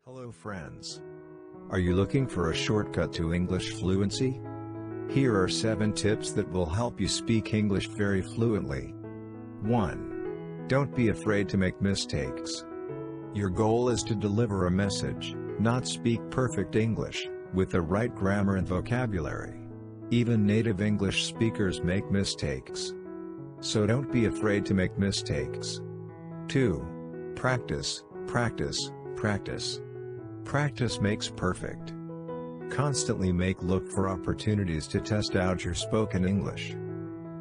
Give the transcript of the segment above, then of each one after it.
Hello friends. Are you looking for a shortcut to English fluency? Here are 7 tips that will help you speak English very fluently. 1. Don't be afraid to make mistakes. Your goal is to deliver a message, not speak perfect English, with the right grammar and vocabulary. Even native English speakers make mistakes. So don't be afraid to make mistakes. 2. Practice, practice, practice. Practice makes perfect. Constantly look for opportunities to test out your spoken English.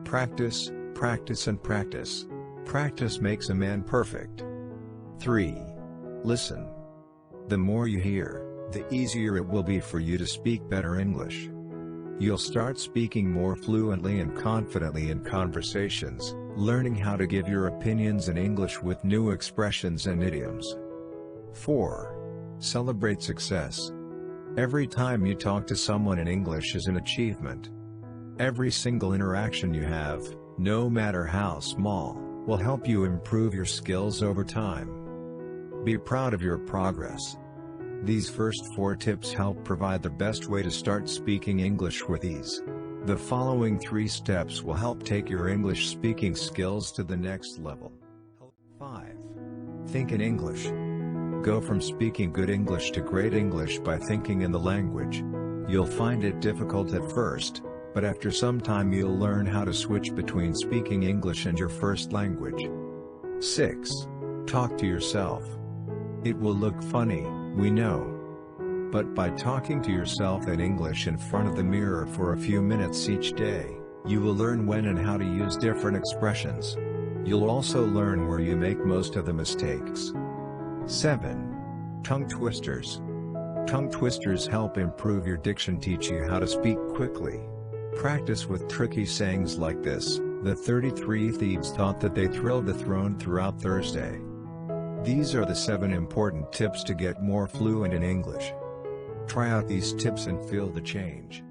Practice, practice and practice. Practice makes a man perfect. 3. Listen. The more you hear, the easier it will be for you to speak better English. You'll start speaking more fluently and confidently in conversations, learning how to give your opinions in English with new expressions and idioms. 4. Celebrate success. Every time you talk to someone in English is an achievement. Every single interaction you have, no matter how small, will help you improve your skills over time. Be proud of your progress. These first 4 tips help provide the best way to start speaking English with ease. The following 3 steps will help take your English speaking skills to the next level. 5. Think in English. Go from speaking good English to great English by thinking in the language. You'll find it difficult at first, but after some time you'll learn how to switch between speaking English and your first language. 6. Talk to yourself. It will look funny, we know. But by talking to yourself in English in front of the mirror for a few minutes each day, you will learn when and how to use different expressions. You'll also learn where you make most of the mistakes. 7. Tongue twisters. Tongue twisters help improve your diction, teach you how to speak quickly. Practice with tricky sayings like this: the 33 thieves thought that they thrilled the throne throughout Thursday. These are the 7 important tips to get more fluent in English. Try out these tips and feel the change.